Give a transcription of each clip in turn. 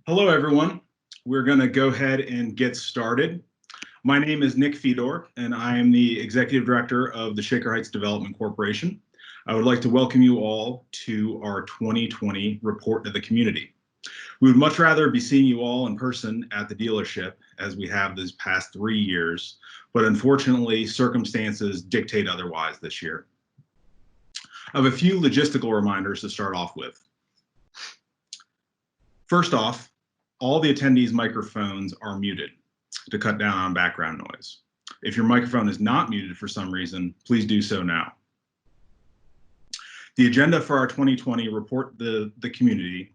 Hello, everyone. We're going to go ahead and get started. My name is Nick Fedor, and I am the Executive Director of the Shaker Heights Development Corporation. I would like to welcome you all to our 2020 report to the community. We would much rather be seeing you all in person at the dealership as we have these past 3 years, but unfortunately, circumstances dictate otherwise this year. I have a few logistical reminders to start off with. First off, all the attendees' microphones are muted to cut down on background noise. If your microphone is not muted for some reason, please do so now. The agenda for our 2020 report to the community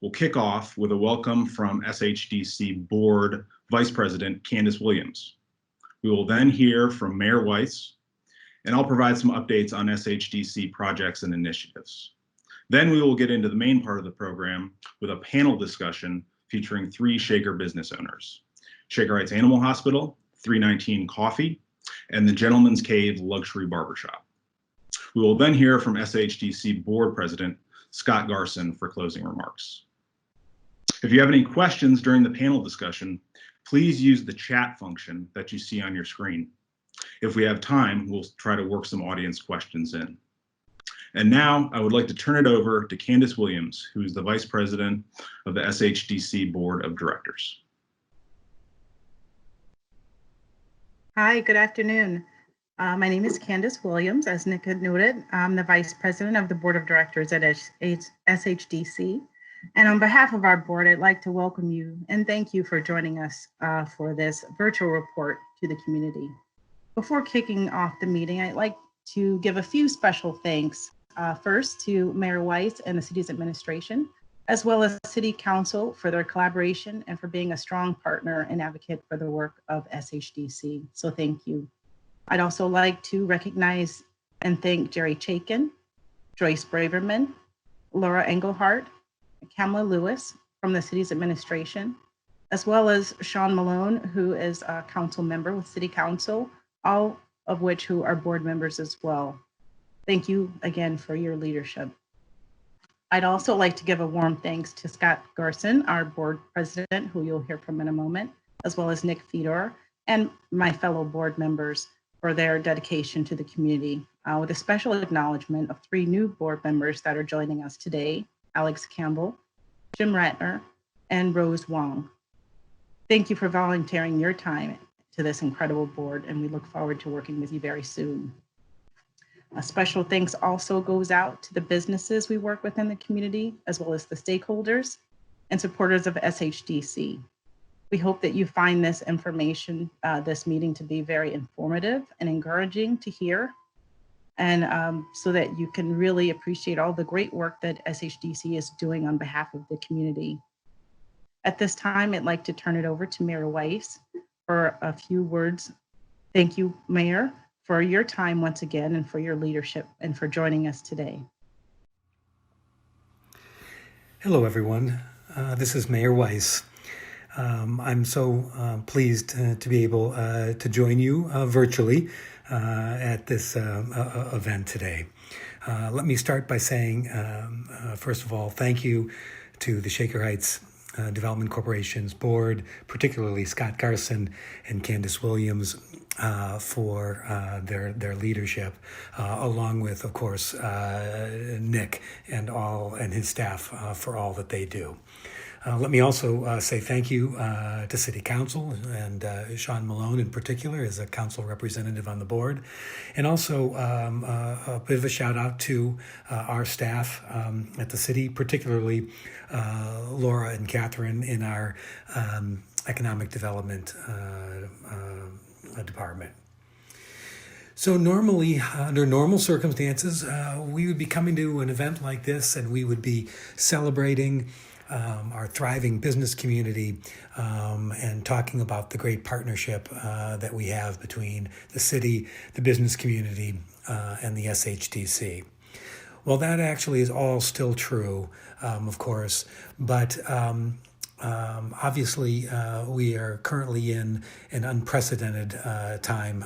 will kick off with a welcome from SHDC Board Vice President Candace Williams. We will then hear from Mayor Weiss, and I'll provide some updates on SHDC projects and initiatives. Then we will get into the main part of the program with a panel discussion featuring 3 Shaker business owners: Shaker Heights Animal Hospital, 319 Coffee, and the Gentleman's Cave Luxury Barbershop. We will then hear from SHDC Board President Scott Carson for closing remarks. If you have any questions during the panel discussion, please use the chat function that you see on your screen. If we have time, we'll try to work some audience questions in. And now I would like to turn it over to Candace Williams, who is the Vice President of the SHDC Board of Directors. Hi, good afternoon. My name is Candace Williams. As Nick had noted, I'm the Vice President of the Board of Directors at SHDC. And on behalf of our board, I'd like to welcome you and thank you for joining us for this virtual report to the community. Before kicking off the meeting, I'd like to give a few special thanks. First, to Mayor Weiss and the city's administration, as well as City Council for their collaboration and for being a strong partner and advocate for the work of SHDC. So thank you. I'd also like to recognize and thank Jerry Chaikin, Joyce Braverman, Laura Engelhardt, Kamala Lewis from the city's administration, as well as Sean Malone, who is a council member with City Council, all of which who are board members as well. Thank you again for your leadership. I'd also like to give a warm thanks to Scott Carson, our board president, who you'll hear from in a moment, as well as Nick Fedor and my fellow board members for their dedication to the community, with a special acknowledgement of 3 new board members that are joining us today: Alex Campbell, Jim Ratner, and Rose Wong. Thank you for volunteering your time to this incredible board, and we look forward to working with you very soon. A special thanks also goes out to the businesses we work with in the community, as well as the stakeholders and supporters of SHDC. We hope that you find this information, this meeting, to be very informative and encouraging to hear, and so that you can really appreciate all the great work that SHDC is doing on behalf of the community. At this time, I'd like to turn it over to Mayor Weiss for a few words. Thank you, Mayor, for your time once again and for your leadership and for joining us today. Hello, everyone. This is Mayor Weiss. I'm so pleased to be able to join you virtually at this event today. Let me start by saying, first of all, thank you to the Shaker Heights Development Corporation's board, particularly Scott Carson and Candace Williams, for their leadership, along with, of course, Nick and his staff for all that they do. Let me also say thank you to City Council and Sean Malone in particular as a council representative on the board, and also a bit of a shout out to our staff at the city, particularly Laura and Catherine in our economic development department. So normally, under normal circumstances, we would be coming to an event like this and we would be celebrating our thriving business community and talking about the great partnership that we have between the city, the business community, and the SHDC. Well, that actually is all still true, of course, but obviously we are currently in an unprecedented time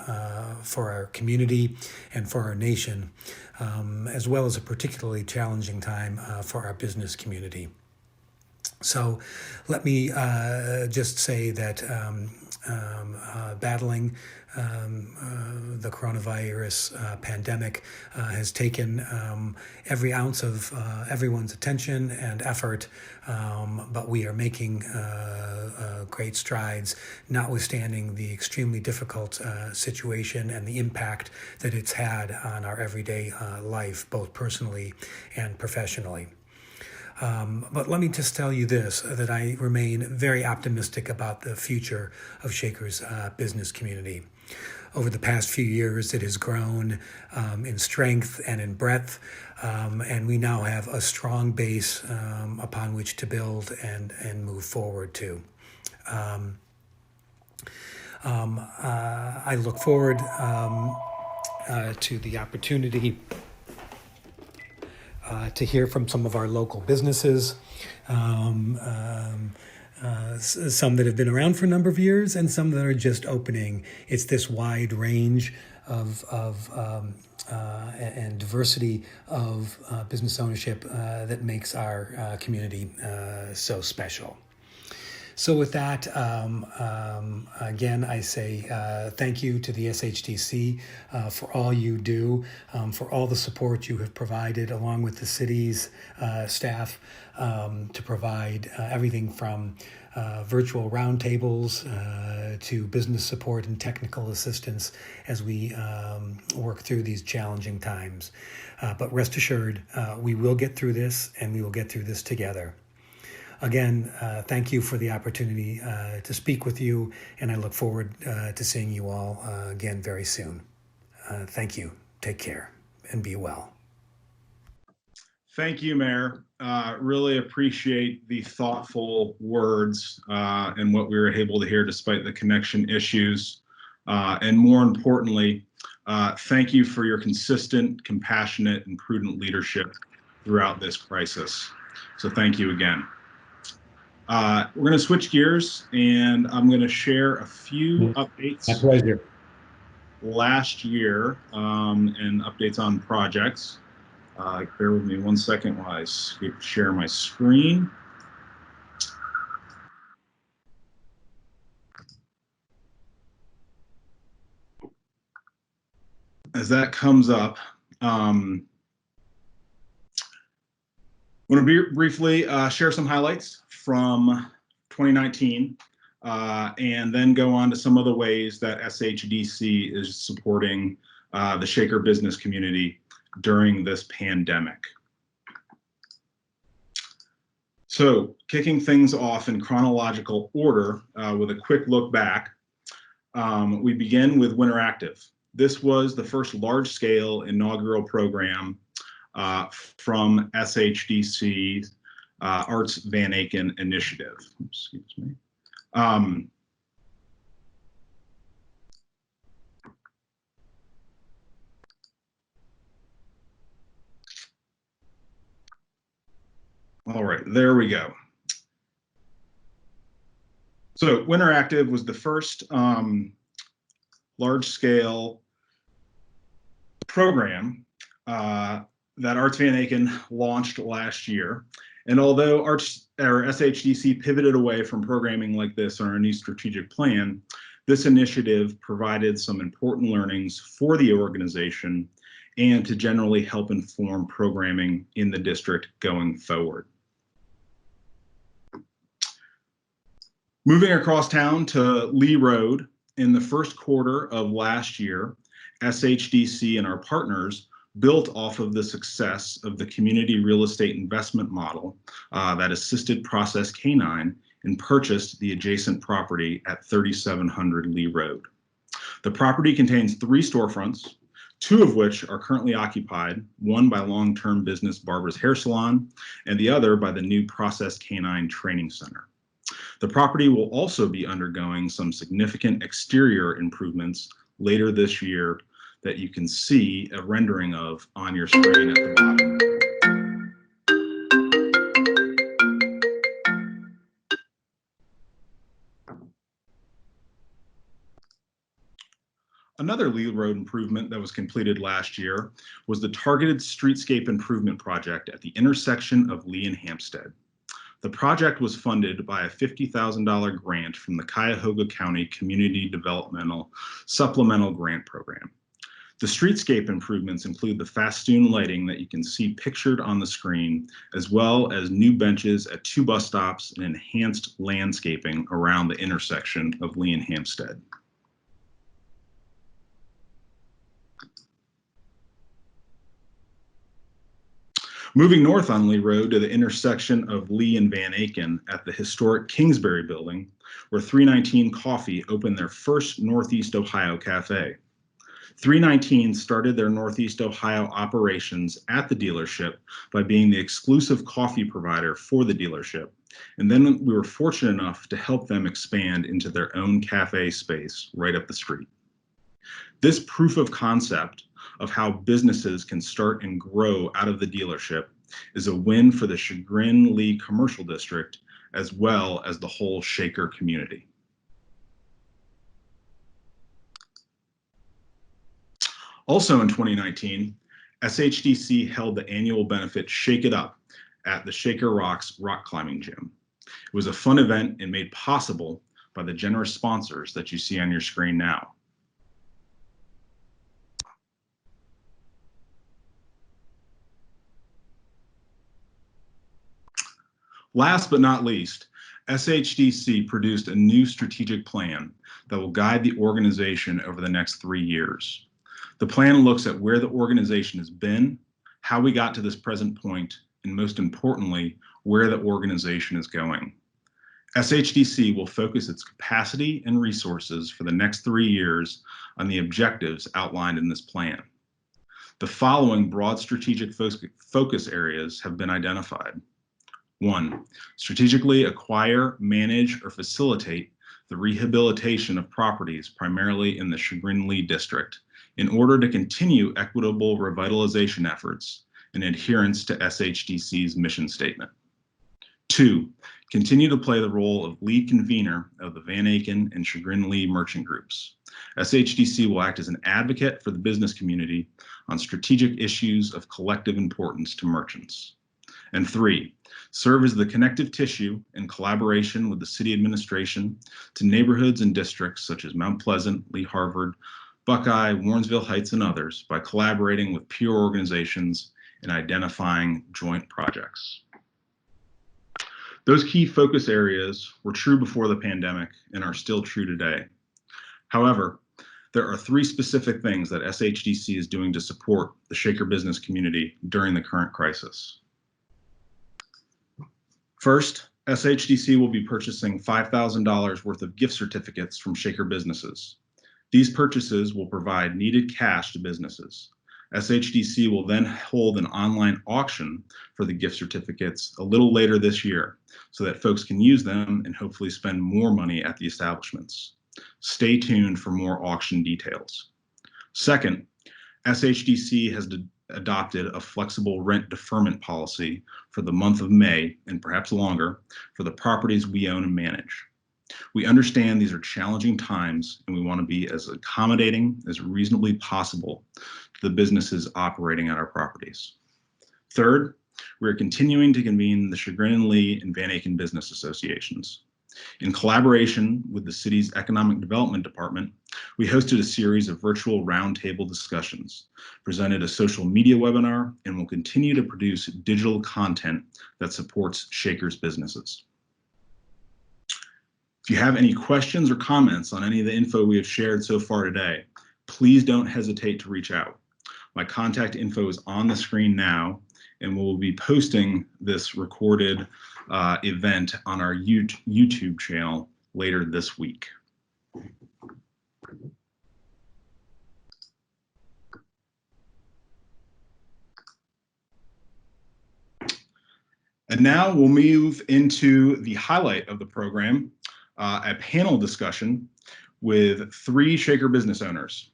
for our community and for our nation, as well as a particularly challenging time for our business community. So let me just say that battling the coronavirus pandemic has taken every ounce of everyone's attention and effort, but we are making great strides, notwithstanding the extremely difficult situation and the impact that it's had on our everyday life, both personally and professionally. But let me just tell you this, that I remain very optimistic about the future of Shaker's business community. Over the past few years, it has grown in strength and in breadth, and we now have a strong base upon which to build and move forward to. I look forward to the opportunity to hear from some of our local businesses, some that have been around for a number of years and some that are just opening. It's this wide range of and diversity of business ownership that makes our community so special. So with that, again, I say thank you to the SHDC for all you do, for all the support you have provided, along with the city's staff, to provide everything from virtual roundtables to business support and technical assistance as we work through these challenging times. But rest assured, we will get through this, and we will get through this together. Again, thank you for the opportunity to speak with you, and I look forward to seeing you all again very soon. Thank you. Take care and be well. Thank you, Mayor. Really appreciate the thoughtful words and what we were able to hear despite the connection issues. And more importantly, thank you for your consistent, compassionate, and prudent leadership throughout this crisis. So thank you again. We're going to switch gears, and I'm going to share a few updates. My pleasure. Last year and updates on projects. Bear with me 1 second while I share my screen. As that comes up, I want to briefly share some highlights from 2019 and then go on to some of the ways that SHDC is supporting the Shaker business community during this pandemic. So kicking things off in chronological order with a quick look back, we begin with Winter Active. This was the first large-scale inaugural program from SHDC's Arts Van Aken initiative. Excuse me. All right, there we go. So Winter Active was the first large-scale program that Arts Van Aken launched last year. And although SHDC pivoted away from programming like this on our new strategic plan, this initiative provided some important learnings for the organization and to generally help inform programming in the district going forward. Moving across town to Lee Road, in the first quarter of last year, SHDC and our partners built off of the success of the community real estate investment model that assisted Process K9 and purchased the adjacent property at 3700 Lee Road. The property contains 3 storefronts, 2 of which are currently occupied, one by long-term business Barbara's Hair Salon and the other by the new Process K9 Training Center. The property will also be undergoing some significant exterior improvements later this year that you can see a rendering of on your screen at the bottom. Another Lee Road improvement that was completed last year was the targeted streetscape improvement project at the intersection of Lee and Hampstead. The project was funded by a $50,000 grant from the Cuyahoga County Community Developmental Supplemental Grant Program. The streetscape improvements include the festoon lighting that you can see pictured on the screen, as well as new benches at 2 bus stops and enhanced landscaping around the intersection of Lee and Hampstead. Moving north on Lee Road to the intersection of Lee and Van Aken at the historic Kingsbury building, where 319 Coffee opened their first Northeast Ohio cafe. 319 started their Northeast Ohio operations at the dealership by being the exclusive coffee provider for the dealership. And then we were fortunate enough to help them expand into their own cafe space right up the street. This proof of concept of how businesses can start and grow out of the dealership is a win for the Chagrin-Lee Commercial District, as well as the whole Shaker community. Also in 2019, SHDC held the annual benefit Shake It Up at the Shaker Rocks rock climbing gym. It was a fun event and made possible by the generous sponsors that you see on your screen now. Last but not least, SHDC produced a new strategic plan that will guide the organization over the next 3 years. The plan looks at where the organization has been, how we got to this present point, and most importantly, where the organization is going. SHDC will focus its capacity and resources for the next 3 years on the objectives outlined in this plan. The following broad strategic focus areas have been identified. 1, strategically acquire, manage, or facilitate the rehabilitation of properties primarily in the Chagrin-Lee district in order to continue equitable revitalization efforts in adherence to SHDC's mission statement. 2, continue to play the role of lead convener of the Van Aken and Chagrin-Lee merchant groups. SHDC will act as an advocate for the business community on strategic issues of collective importance to merchants. And 3, serve as the connective tissue in collaboration with the city administration to neighborhoods and districts such as Mount Pleasant, Lee Harvard, Buckeye, Warrensville Heights, and others by collaborating with peer organizations and identifying joint projects. Those key focus areas were true before the pandemic and are still true today. However, there are 3 specific things that SHDC is doing to support the Shaker business community during the current crisis. First, SHDC will be purchasing $5,000 worth of gift certificates from Shaker businesses. These purchases will provide needed cash to businesses. SHDC will then hold an online auction for the gift certificates a little later this year so that folks can use them and hopefully spend more money at the establishments. Stay tuned for more auction details. Second, SHDC has adopted a flexible rent deferment policy for the month of May and perhaps longer for the properties we own and manage. We understand these are challenging times and we want to be as accommodating as reasonably possible to the businesses operating at our properties. Third, we are continuing to convene the Chagrin-Lee and Van Aken business associations. In collaboration with the city's Economic Development Department, we hosted a series of virtual roundtable discussions, presented a social media webinar, and will continue to produce digital content that supports Shaker's businesses. If you have any questions or comments on any of the info we have shared so far today, please don't hesitate to reach out. My contact info is on the screen now, and we'll be posting this recorded event on our YouTube channel later this week. And now we'll move into the highlight of the program, a panel discussion with 3 Shaker business owners.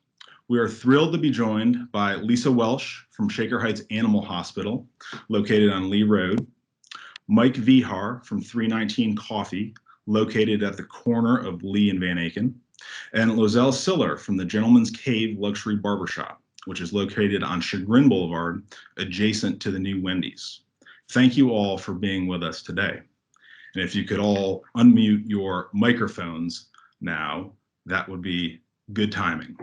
We are thrilled to be joined by Lisa Welsh from Shaker Heights Animal Hospital, located on Lee Road, Mike Vihar from 319 Coffee, located at the corner of Lee and Van Aken, and Lozelle Siller from the Gentleman's Cave Luxury Barbershop, which is located on Chagrin Boulevard, adjacent to the new Wendy's. Thank you all for being with us today. And if you could all unmute your microphones now, that would be good timing.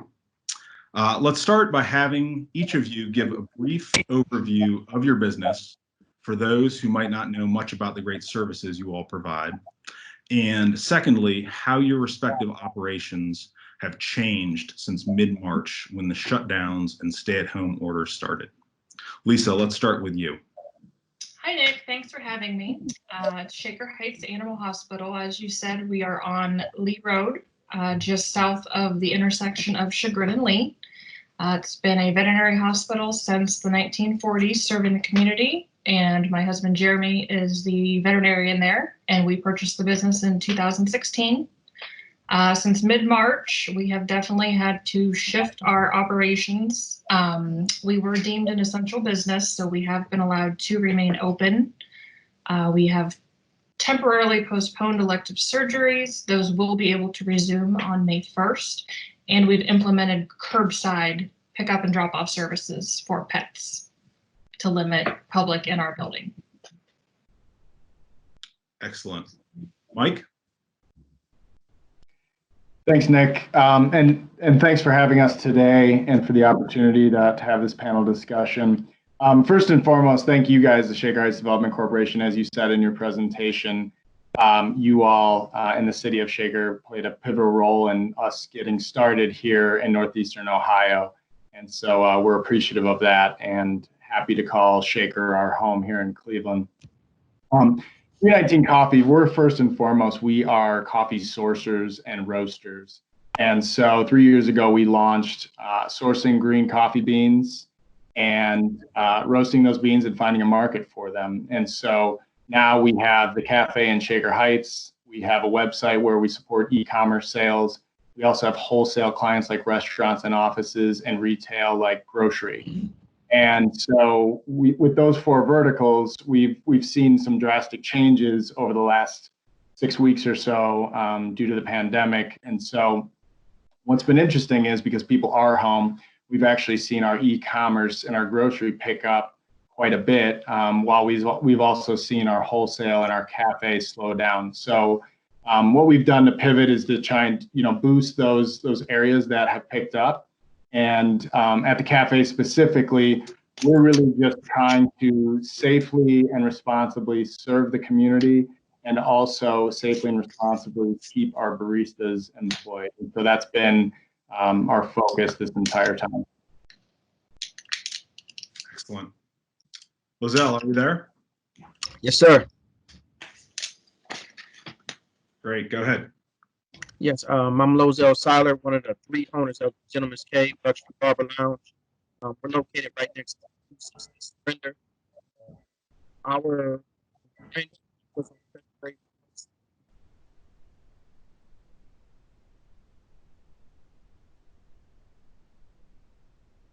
Let's start by having each of you give a brief overview of your business for those who might not know much about the great services you all provide. And secondly, how your respective operations have changed since mid-March when the shutdowns and stay-at-home orders started. Lisa, let's start with you. Hi, Nick. Thanks for having me. It's Shaker Heights Animal Hospital. As you said, we are on Lee Road, just south of the intersection of Chagrin and Lee. It's been a veterinary hospital since the 1940s, serving the community. And my husband, Jeremy, is the veterinarian there. And we purchased the business in 2016. Since mid-March, we have definitely had to shift our operations. We were deemed an essential business, so we have been allowed to remain open. We have temporarily postponed elective surgeries. Those will be able to resume on May 1st. And we've implemented curbside pickup and drop-off services for pets to limit public in our building. Excellent. Mike? Thanks, Nick. And thanks for having us today and for the opportunity to have this panel discussion. First and foremost, thank you guys, the Shaker Heights Development Corporation. As you said in your presentation, you all in the city of Shaker played a pivotal role in us getting started here in Northeastern Ohio. And so we're appreciative of that and happy to call Shaker our home here in Cleveland. 319 Coffee, we're first and foremost, we are coffee sourcers and roasters. And so 3 years ago, we launched sourcing green coffee beans and roasting those beans and finding a market for them. And so now we have the cafe in Shaker Heights. We have a website where we support e-commerce sales. We also have wholesale clients like restaurants and offices and retail like grocery. And so with those four verticals, we've seen some drastic changes over the last 6 weeks or so due to the pandemic. And so what's been interesting is because people are home, we've actually seen our e-commerce and our grocery pick up quite a bit, while we've also seen our wholesale and our cafe slow down. So what we've done to pivot is to try and boost those areas that have picked up. And at the cafe specifically, we're really just trying to safely and responsibly serve the community and also safely and responsibly keep our baristas employed. And so that's been our focus this entire time. Excellent. Lozelle, are you there? Yes, sir. Great, go ahead. Yes, I'm Lozelle Seiler, one of the 3 owners of Gentleman's Cave Luxury Barber Lounge. We're located right next to 260 Surrender. Our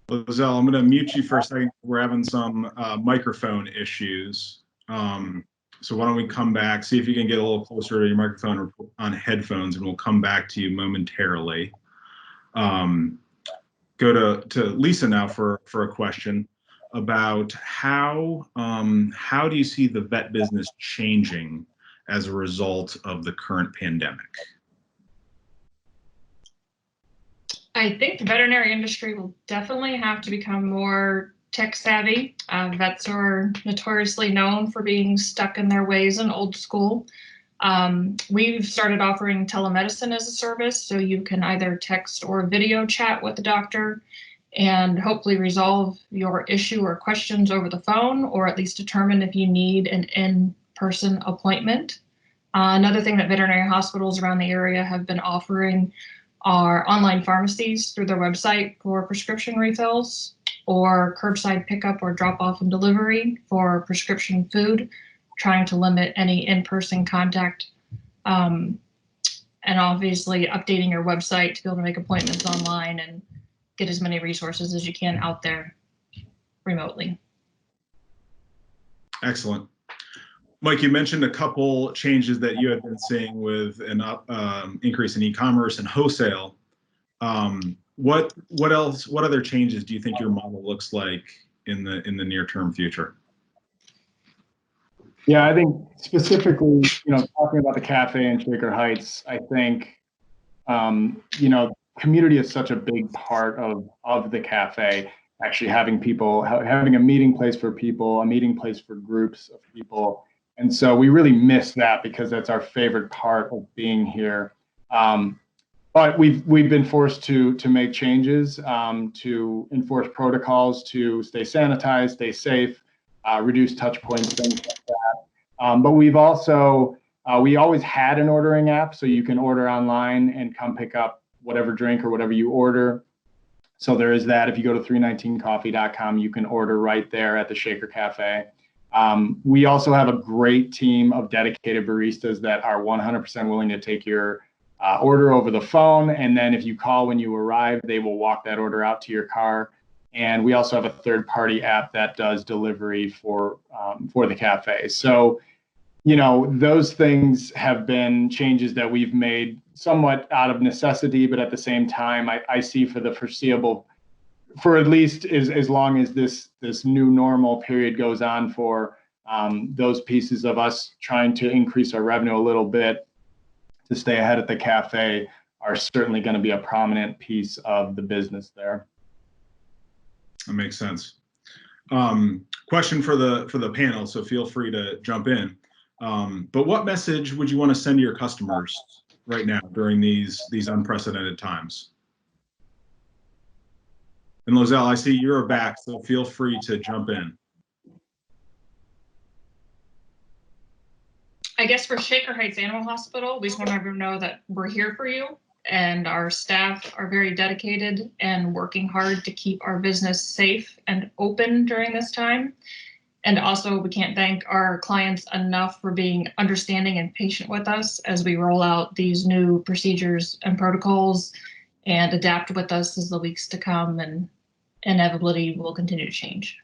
Lozelle, I'm going to mute you for a second. We're having some microphone issues. So why don't we come back, see if you can get a little closer to your microphone or on headphones, and we'll come back to you momentarily. Go to Lisa now for a question about how do you see the vet business changing as a result of the current pandemic? I think the veterinary industry will definitely have to become more tech savvy. Vets are notoriously known for being stuck in their ways and old school. We've started offering telemedicine as a service, so you can either text or video chat with the doctor and hopefully resolve your issue or questions over the phone, or at least determine if you need an in-person appointment. Another thing that veterinary hospitals around the area have been offering are online pharmacies through their website for prescription refills, or curbside pickup or drop off and delivery for prescription food, trying to limit any in-person contact, and obviously updating your website to be able to make appointments online and get as many resources as you can out there remotely. Excellent. Mike, you mentioned a couple changes that you have been seeing with an increase in e-commerce and wholesale. What other changes do you think your model looks like in the near term future? Yeah, I think specifically, talking about the cafe in Shaker Heights, I think, community is such a big part of the cafe. Actually, having people, having a meeting place for people, a meeting place for groups of people, and so we really miss that because that's our favorite part of being here. But we've been forced to make changes, to enforce protocols, to stay sanitized, stay safe, reduce touch points, things like that. But we've also we always had an ordering app, so you can order online and come pick up whatever drink or whatever you order. So there is that. If you go to 319coffee.com, you can order right there at the Shaker Cafe. We also have a great team of dedicated baristas that are 100% willing to take your order over the phone. And then if you call when you arrive, they will walk that order out to your car. And we also have a third-party app that does delivery for the cafe. So, those things have been changes that we've made somewhat out of necessity, but at the same time, I see for the foreseeable, for at least as long as this new normal period goes on, for those pieces of us trying to increase our revenue a little bit to stay ahead at the cafe are certainly going to be a prominent piece of the business there. That makes sense. Question for the panel, so feel free to jump in. But what message would you want to send to your customers right now during these unprecedented times? And Lozelle, I see you're back, so feel free to jump in. I guess for Shaker Heights Animal Hospital, we just want everyone to know that we're here for you, and our staff are very dedicated and working hard to keep our business safe and open during this time. And also, we can't thank our clients enough for being understanding and patient with us as we roll out these new procedures and protocols and adapt with us as the weeks to come, and inevitably will continue to change.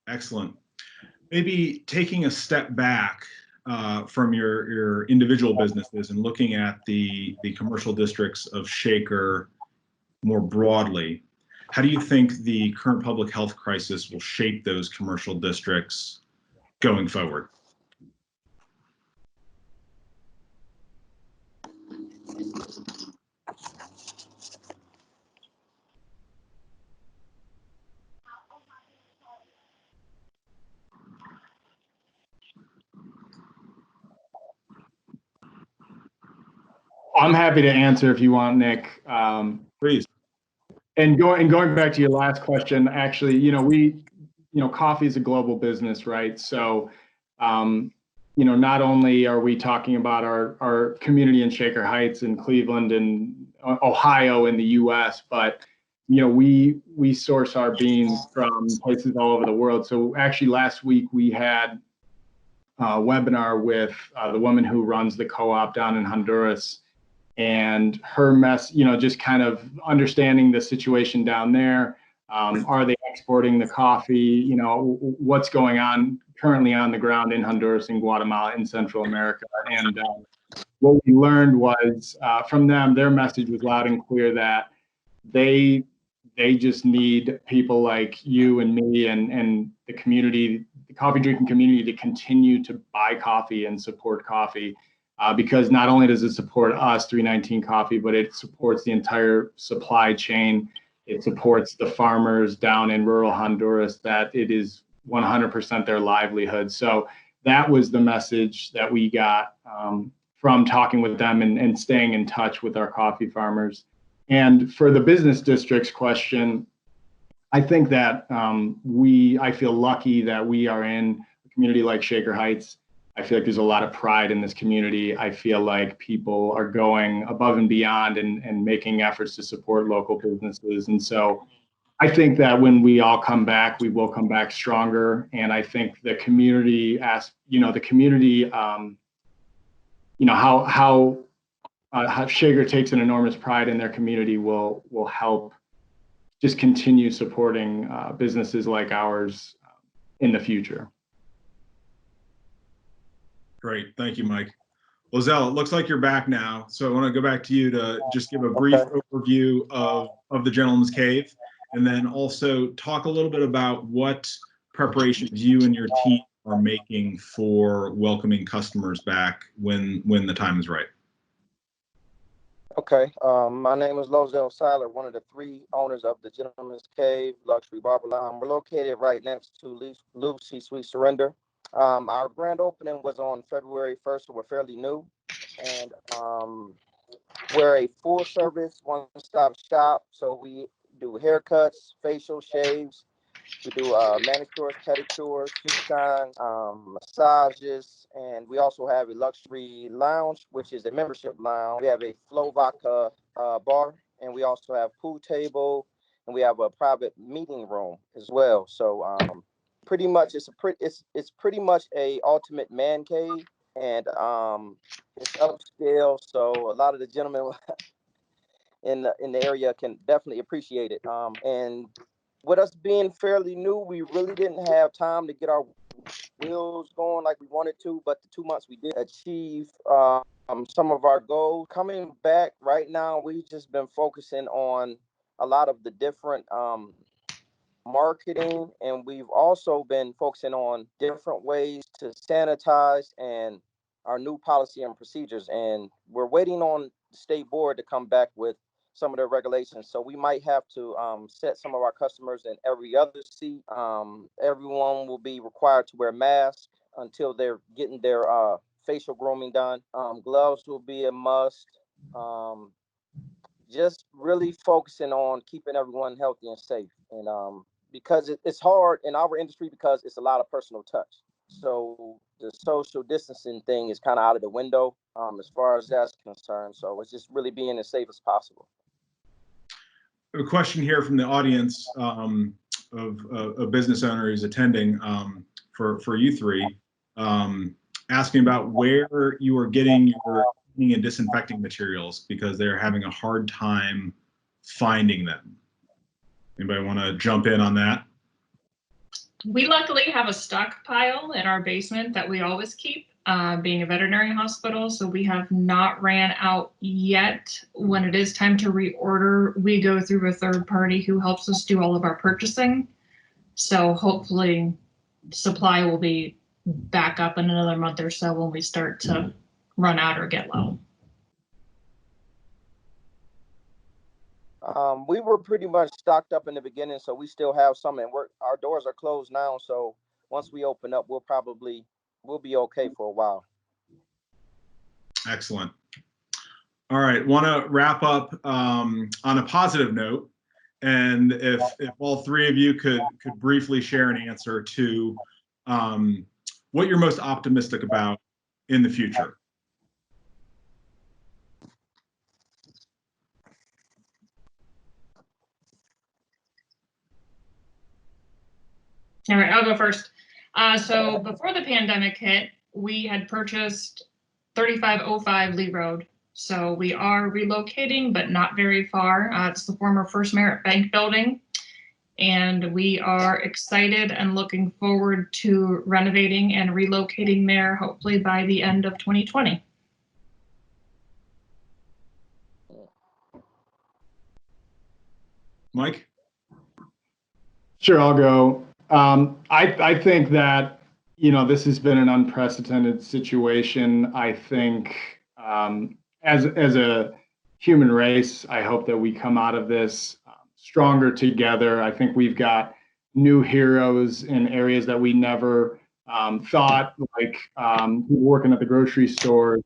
Excellent. Maybe taking a step back from your individual businesses and looking at the commercial districts of Shaker more broadly, how do you think the current public health crisis will shape those commercial districts going forward? I'm happy to answer if you want, Nick. Please. And going back to your last question, actually, coffee is a global business, right? So, not only are we talking about our community in Shaker Heights and Cleveland and Ohio in the U.S., but we source our beans from places all over the world. So actually, last week we had a webinar with the woman who runs the co-op down in Honduras. And her just kind of understanding the situation down there. Are they exporting the coffee? What's going on currently on the ground in Honduras and Guatemala in Central America? And what we learned was from them, their message was loud and clear that they just need people like you and me and the community, the coffee drinking community, to continue to buy coffee and support coffee. Because not only does it support us, 319 Coffee, but it supports the entire supply chain. It supports the farmers down in rural Honduras, that it is 100% their livelihood. So that was the message that we got from talking with them and staying in touch with our coffee farmers. And for the business districts question, I think that I feel lucky that we are in a community like Shaker Heights. I feel like there's a lot of pride in this community. I feel like people are going above and beyond and making efforts to support local businesses. And so I think that when we all come back, we will come back stronger. And I think the community, how Shaker takes an enormous pride in their community will help just continue supporting businesses like ours in the future. Great. Thank you, Mike. Lozelle, it looks like you're back now. So I want to go back to you to just give a brief overview of the Gentleman's Cave And then also talk a little bit about what preparations you and your team are making for welcoming customers back when the time is right. Okay, my name is Lozelle Seiler, one of the 3 owners of the Gentleman's Cave Luxury Barber Lounge. We're located right next to Meucci Sweet Surrender. Our grand opening was on February 1st, so we're fairly new. And we're a full service, one-stop shop. So we do haircuts, facial shaves. We do manicures, pedicures, shine, massages, and we also have a luxury lounge, which is a membership lounge. We have a Flow Vodka bar, and we also have pool table, and we have a private meeting room as well. So pretty much it's pretty much a ultimate man cave, and it's upscale. So a lot of the gentlemen in the area can definitely appreciate it. And with us being fairly new, we really didn't have time to get our wheels going like we wanted to, but the 2 months we did achieve some of our goals. Coming back right now, we've just been focusing on a lot of the different marketing, and we've also been focusing on different ways to sanitize and our new policy and procedures. And we're waiting on the state board to come back with some of the regulations. So we might have to set some of our customers in every other seat. Everyone will be required to wear masks until they're getting their facial grooming done. Gloves will be a must. Just really focusing on keeping everyone healthy and safe. And because it's hard in our industry because it's a lot of personal touch. So the social distancing thing is kind of out of the window as far as that's concerned. So it's just really being as safe as possible. A question here from the audience of a business owner who's attending for you 3, asking about where you are getting your cleaning and disinfecting materials because they're having a hard time finding them. Anybody want to jump in on that? We luckily have a stockpile in our basement that we always keep, being a veterinary hospital. So we have not ran out yet. When it is time to reorder, we go through a third party who helps us do all of our purchasing. So hopefully supply will be back up in another month or so when we start to run out or get low. We were pretty much stocked up in the beginning, so we still have some, and our doors are closed now. So once we open up, we'll be okay for a while. Excellent. All right, want to wrap up on a positive note, and if all 3 of you could briefly share an answer to what you're most optimistic about in the future. All right, I'll go first. So before the pandemic hit, we had purchased 3505 Lee Road. So we are relocating, but not very far. It's the former First Merit Bank building. And we are excited and looking forward to renovating and relocating there, hopefully by the end of 2020. Mike? Sure, I'll go. I think that, this has been an unprecedented situation. I think as a human race, I hope that we come out of this stronger together. I think we've got new heroes in areas that we never thought, like working at the grocery store,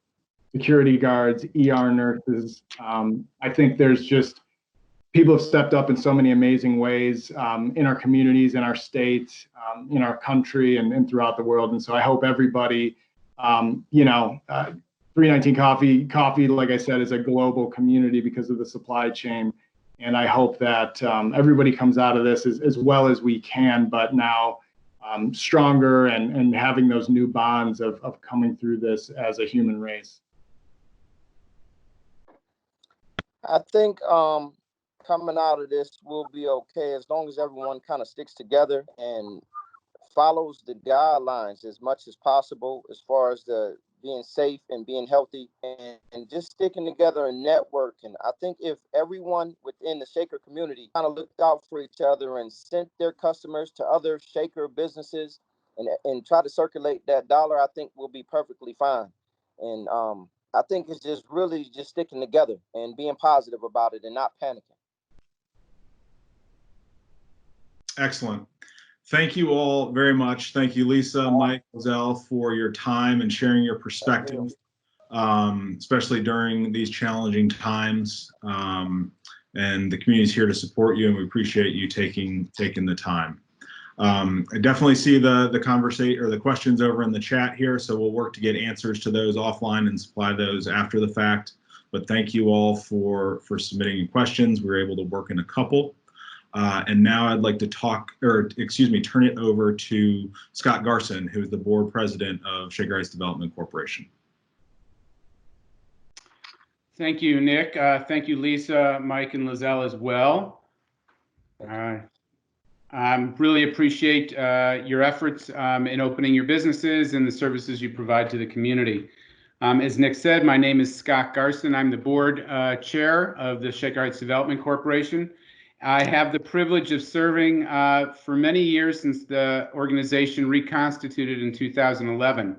security guards, ER nurses. I think there's just people have stepped up in so many amazing ways in our communities, in our state, in our country, and throughout the world. And so I hope everybody, 319 Coffee, like I said, is a global community because of the supply chain. And I hope that everybody comes out of this as well as we can, but now stronger and having those new bonds of coming through this as a human race. I think coming out of this will be okay as long as everyone kind of sticks together and follows the guidelines as much as possible as far as the being safe and being healthy, and just sticking together and networking. I think if everyone within the Shaker community kind of looked out for each other and sent their customers to other Shaker businesses and try to circulate that dollar, I think we'll be perfectly fine. And I think it's just really just sticking together and being positive about it and not panicking. Excellent. Thank you all very much. Thank you, Lisa, Mike, Lozelle, for your time and sharing your perspective, especially during these challenging times. And the community is here to support you, and we appreciate you taking the time. I definitely see the conversation or the questions over in the chat here, so we'll work to get answers to those offline and supply those after the fact. But thank you all for submitting questions. We were able to work in a couple. And now I'd like to turn it over to Scott Carson, who is the board president of Shaker Heights Development Corporation. Thank you, Nick. Thank you, Lisa, Mike, and Lozelle as well. I really appreciate your efforts in opening your businesses and the services you provide to the community. As Nick said, my name is Scott Carson. I'm the board chair of the Shaker Heights Development Corporation. I have the privilege of serving for many years since the organization reconstituted in 2011.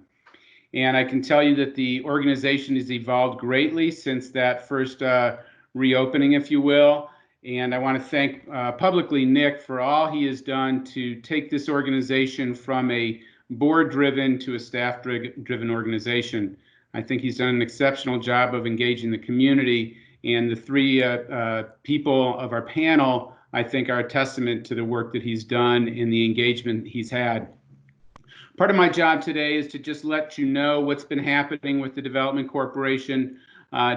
And I can tell you that the organization has evolved greatly since that first reopening, if you will. And I want to thank publicly Nick for all he has done to take this organization from a board-driven to a staff-driven organization. I think he's done an exceptional job of engaging the community, and the three people of our panel, I think, are a testament to the work that he's done and the engagement he's had. Part of my job today is to just let you know what's been happening with the Development Corporation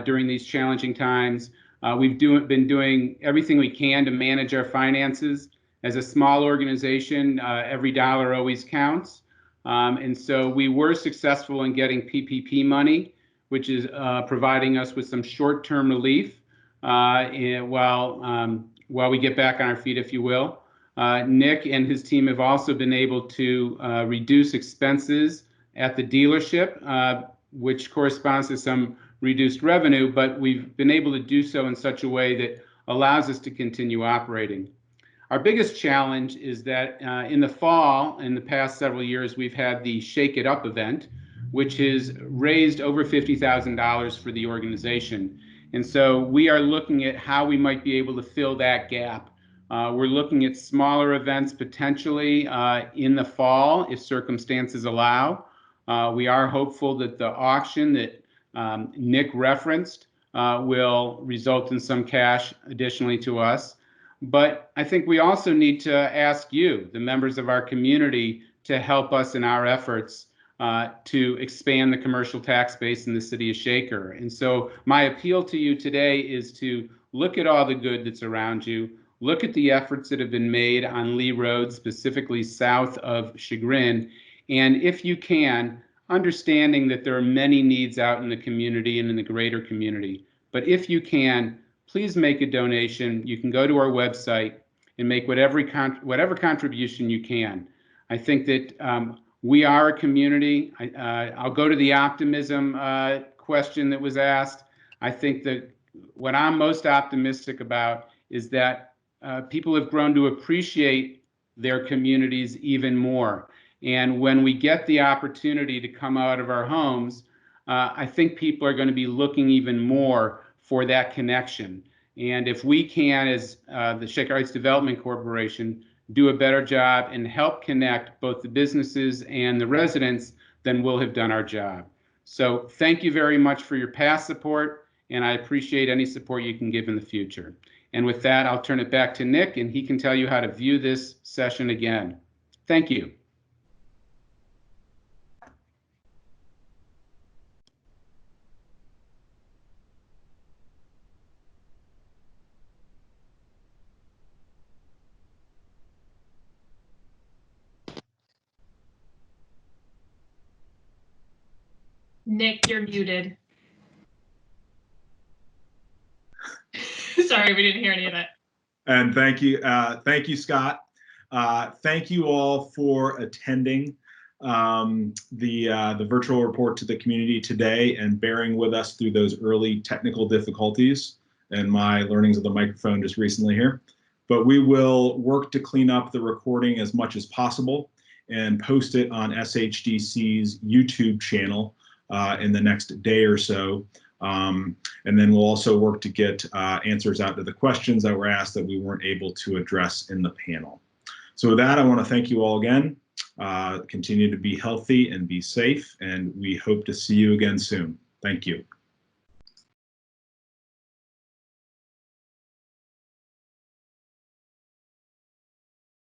during these challenging times. We've been doing everything we can to manage our finances. As a small organization, every dollar always counts. And so we were successful in getting PPP money, which is providing us with some short-term relief while we get back on our feet, if you will. Nick and his team have also been able to reduce expenses at the dealership, which corresponds to some reduced revenue, but we've been able to do so in such a way that allows us to continue operating. Our biggest challenge is that in the fall, in the past several years, we've had the Shake It Up event, which has raised over $50,000 for the organization. And so we are looking at how we might be able to fill that gap. We're looking at smaller events potentially in the fall if circumstances allow. We are hopeful that the auction that Nick referenced will result in some cash additionally to us. But I think we also need to ask you, the members of our community, to help us in our efforts to expand the commercial tax base in the city of Shaker. And so my appeal to you today is to look at all the good that's around you, look at the efforts that have been made on Lee Road, specifically south of Chagrin, and if you can, understanding that there are many needs out in the community and in the greater community. But if you can, please make a donation. You can go to our website and make whatever contribution you can. I think that we are a community. I'll go to the optimism question that was asked. I think that what I'm most optimistic about is that people have grown to appreciate their communities even more. And when we get the opportunity to come out of our homes, I think people are going to be looking even more for that connection. And if we can, as the Shaker Heights Development Corporation, do a better job and help connect both the businesses and the residents, then we'll have done our job. So thank you very much for your past support, and I appreciate any support you can give in the future. And with that, I'll turn it back to Nick, and he can tell you how to view this session again. Thank you. Nick, you're muted. Sorry, we didn't hear any of that. And thank you, Scott. Thank you all for attending. the virtual report to the community today and bearing with us through those early technical difficulties and my learnings of the microphone just recently here. But we will work to clean up the recording as much as possible and post it on SHDC's YouTube channel in the next day or so. And then we'll also work to get answers out to the questions that were asked that we weren't able to address in the panel. So with that, I want to thank you all again. Continue to be healthy and be safe, and we hope to see you again soon. Thank you.